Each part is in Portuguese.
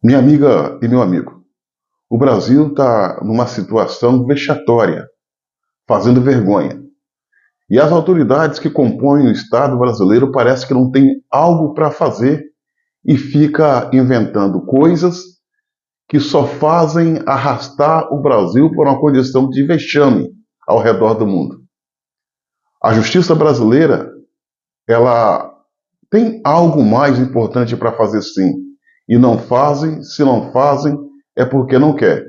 Minha amiga e meu amigo, o Brasil está numa situação vexatória, fazendo vergonha. E as autoridades que compõem o Estado brasileiro parece que não têm algo para fazer e fica inventando coisas que só fazem arrastar o Brasil por uma condição de vexame ao redor do mundo. A justiça brasileira, ela tem algo mais importante para fazer sim. E não fazem, se não fazem, é porque não quer.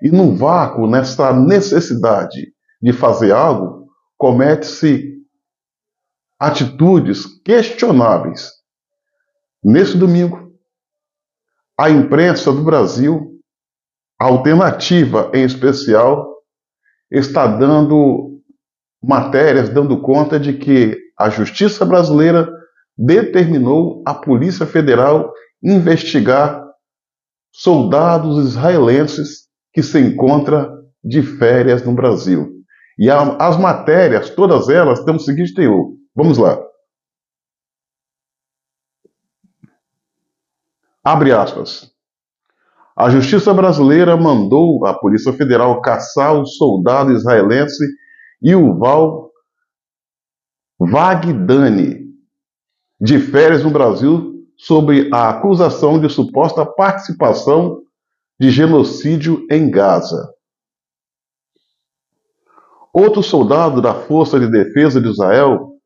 E no vácuo, nessa necessidade de fazer algo, comete-se atitudes questionáveis. Nesse domingo, a imprensa do Brasil, a alternativa em especial, está dando matérias, dando conta de que a justiça brasileira determinou a Polícia Federal investigar soldados israelenses que se encontram de férias no Brasil. E as matérias, todas elas, têm o seguinte teor. Vamos lá. Abre aspas. A justiça brasileira mandou a Polícia Federal caçar o soldado israelense Yuval Wagdani, de férias no Brasil, sob a acusação de suposta participação de genocídio em Gaza. Outro soldado da Força de Defesa de Israel,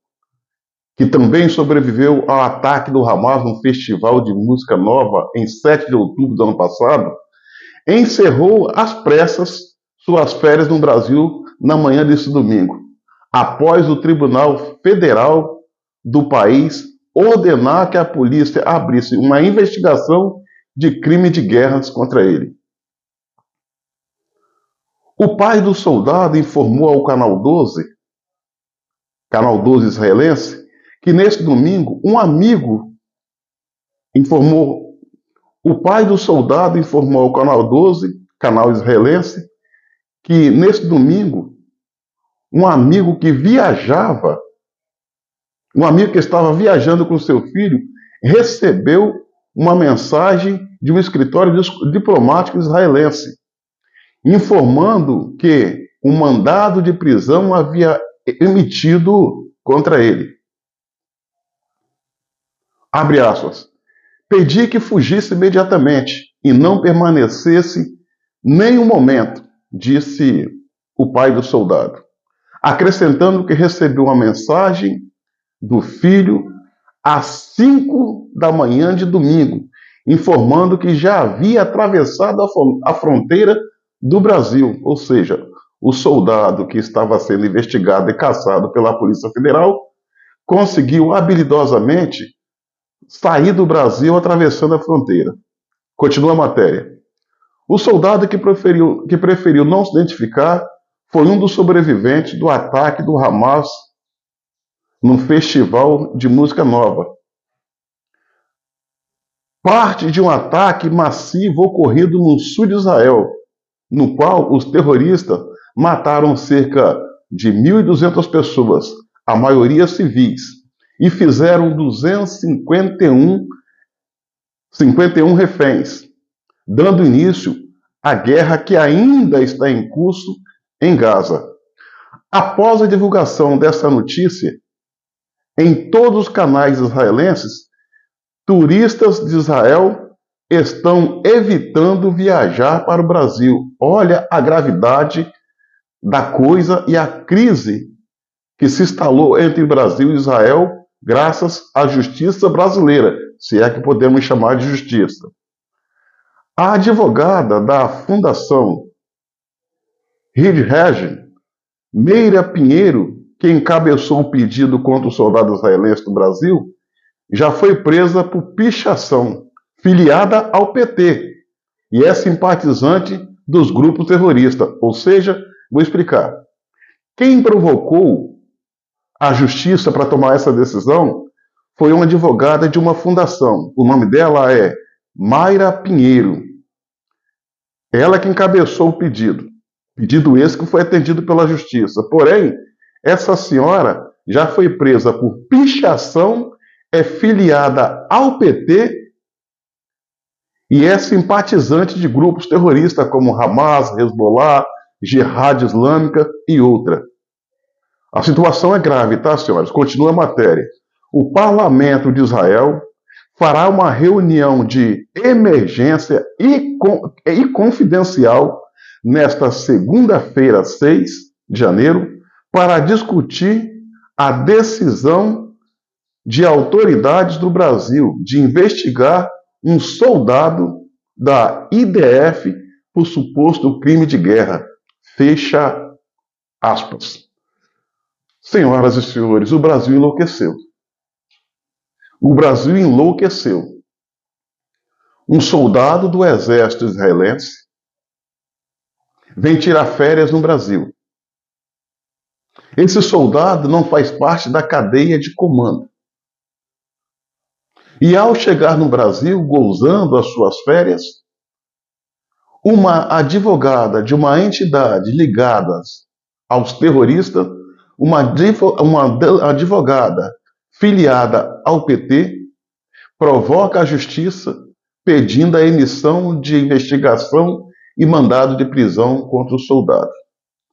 que também sobreviveu ao ataque do Hamas no Festival de Música Nova em 7 de outubro do ano passado, encerrou às pressas suas férias no Brasil na manhã desse domingo, após o Tribunal Federal do país ordenar que a polícia abrisse uma investigação de crime de guerras contra ele. O pai do soldado informou ao Canal 12 israelense, que neste domingo um amigo informou. O pai do soldado informou ao Canal 12, canal israelense, que neste domingo um amigo que viajava, um amigo que estava viajando com seu filho, recebeu uma mensagem de um escritório diplomático israelense, informando que um mandado de prisão havia emitido contra ele. Abre aspas. Pedi que fugisse imediatamente e não permanecesse nem um momento, disse o pai do soldado, acrescentando que recebeu uma mensagem do filho às 5 da manhã de domingo, informando que já havia atravessado a fronteira do Brasil, ou seja, o soldado que estava sendo investigado e caçado pela Polícia Federal conseguiu habilidosamente sair do Brasil atravessando a fronteira. Continua a matéria. O soldado que preferiu não se identificar foi um dos sobreviventes do ataque do Hamas no Festival de Música Nova. Parte de um ataque massivo ocorrido no sul de Israel, no qual os terroristas mataram cerca de 1.200 pessoas, a maioria civis, e fizeram 251 reféns, dando início à guerra que ainda está em curso em Gaza. Após a divulgação dessa notícia, em todos os canais israelenses, turistas de Israel estão evitando viajar para o Brasil. Olha a gravidade da coisa e a crise que se instalou entre Brasil e Israel graças à justiça brasileira, se é que podemos chamar de justiça. A advogada da Fundação Reed Regen, Meira Pinheiro, que encabeçou o pedido contra o soldado israelense do Brasil, já foi presa por pichação, filiada ao PT, e é simpatizante dos grupos terroristas. Ou seja, vou explicar. Quem provocou a justiça para tomar essa decisão foi uma advogada de uma fundação. O nome dela é Mayra Pinheiro. Ela que encabeçou o pedido. Pedido esse que foi atendido pela justiça. Porém, essa senhora já foi presa por pichação, é filiada ao PT e é simpatizante de grupos terroristas como Hamas, Hezbollah, Jihad Islâmica e outra. A situação é grave, tá, senhores? Continua a matéria. O parlamento de Israel fará uma reunião de emergência e confidencial nesta segunda-feira, 6 de janeiro, para discutir a decisão de autoridades do Brasil de investigar um soldado da IDF por suposto crime de guerra. Fecha aspas. Senhoras e senhores, o Brasil enlouqueceu. O Brasil enlouqueceu. Um soldado do exército israelense vem tirar férias no Brasil. Esse soldado não faz parte da cadeia de comando. E ao chegar no Brasil, gozando as suas férias, uma advogada de uma entidade ligada aos terroristas, uma advogada filiada ao PT, provoca a justiça pedindo a emissão de investigação e mandado de prisão contra o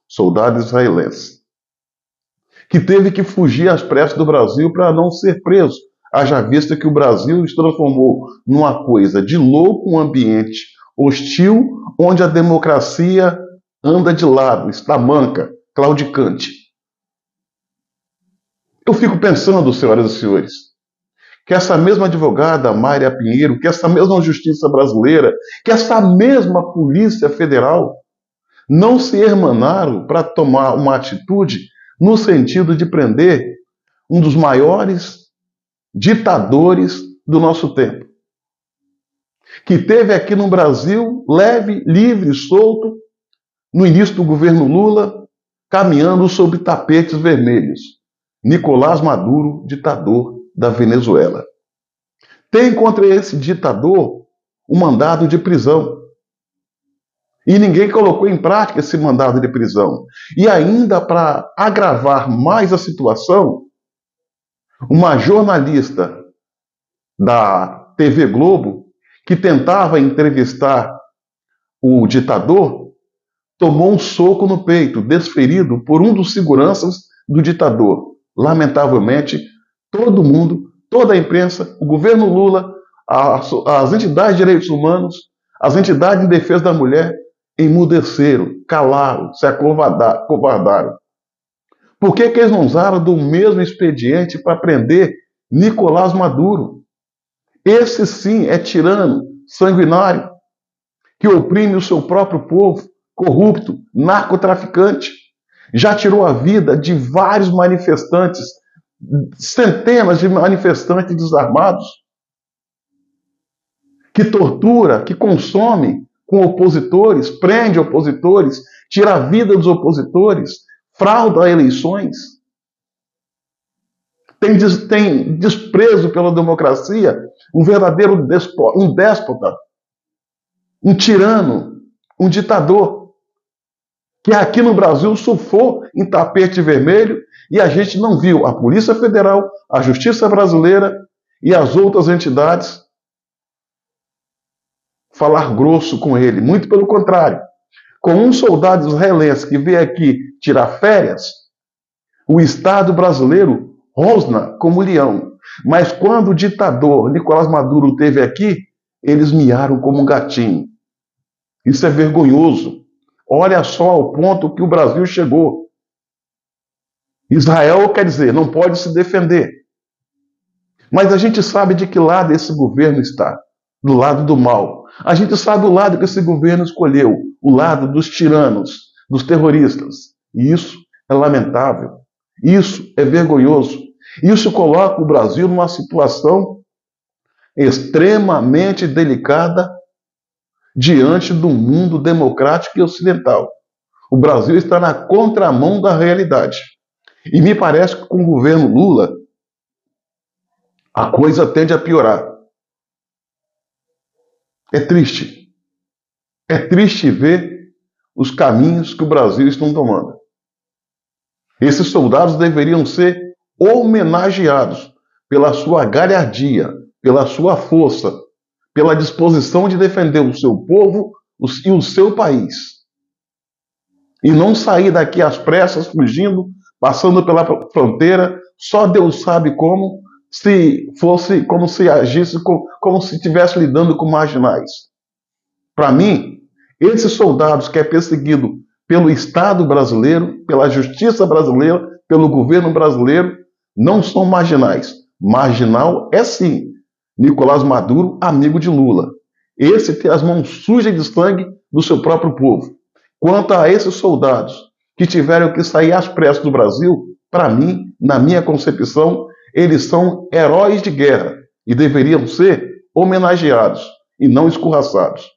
soldado israelense, que teve que fugir às pressas do Brasil para não ser preso, haja vista que o Brasil se transformou numa coisa de louco, um ambiente hostil, onde a democracia anda de lado, está manca, claudicante. Eu fico pensando, senhoras e senhores, que essa mesma advogada, Mayra Pinheiro, que essa mesma justiça brasileira, que essa mesma Polícia Federal não se hermanaram para tomar uma atitude no sentido de prender um dos maiores ditadores do nosso tempo, que teve aqui no Brasil leve, livre, solto, no início do governo Lula, caminhando sobre tapetes vermelhos. Nicolás Maduro, ditador da Venezuela. Tem contra esse ditador um mandado de prisão. E ninguém colocou em prática esse mandado de prisão. E ainda para agravar mais a situação, uma jornalista da TV Globo, que tentava entrevistar o ditador, tomou um soco no peito, desferido por um dos seguranças do ditador. Lamentavelmente, todo mundo, toda a imprensa, o governo Lula, as entidades de direitos humanos, as entidades de defesa da mulher, emudeceram, calaram, se acovardaram. Por que eles não usaram do mesmo expediente para prender Nicolás Maduro? Esse sim é tirano, sanguinário, que oprime o seu próprio povo, corrupto, narcotraficante. Já tirou a vida de vários manifestantes, centenas de manifestantes desarmados, que tortura, que consome com opositores, prende opositores, tira a vida dos opositores, frauda eleições. Tem desprezo pela democracia, um verdadeiro déspota, um tirano, um ditador, que aqui no Brasil surfou em tapete vermelho e a gente não viu a Polícia Federal, a Justiça Brasileira e as outras entidades falar grosso com ele. Muito pelo contrário. Com um soldado israelense que veio aqui tirar férias, o Estado brasileiro rosna como leão. Mas quando o ditador Nicolás Maduro esteve aqui, eles miaram como um gatinho. Isso é vergonhoso. Olha só ao ponto que o Brasil chegou. Israel, quer dizer, não pode se defender. Mas a gente sabe de que lado esse governo está. Do lado do mal. A gente sabe o lado que esse governo escolheu. O lado dos tiranos, dos terroristas. E isso é lamentável. Isso é vergonhoso. Isso coloca o Brasil numa situação extremamente delicada diante do mundo democrático e ocidental. O Brasil está na contramão da realidade. E me parece que com o governo Lula, a coisa tende a piorar. É triste. É triste ver os caminhos que o Brasil está tomando. Esses soldados deveriam ser homenageados pela sua galhardia, pela sua força, pela disposição de defender o seu povo e o seu país. E não sair daqui às pressas, fugindo, passando pela fronteira, só Deus sabe como, se fosse como se agisse, como se estivesse lidando com marginais. Para mim, esses soldados que é perseguido pelo Estado brasileiro, pela justiça brasileira, pelo governo brasileiro, não são marginais. Marginal é sim Nicolás Maduro, amigo de Lula. Esse tem as mãos sujas de sangue do seu próprio povo. Quanto a esses soldados que tiveram que sair às pressas do Brasil, para mim, na minha concepção, eles são heróis de guerra e deveriam ser homenageados e não escorraçados.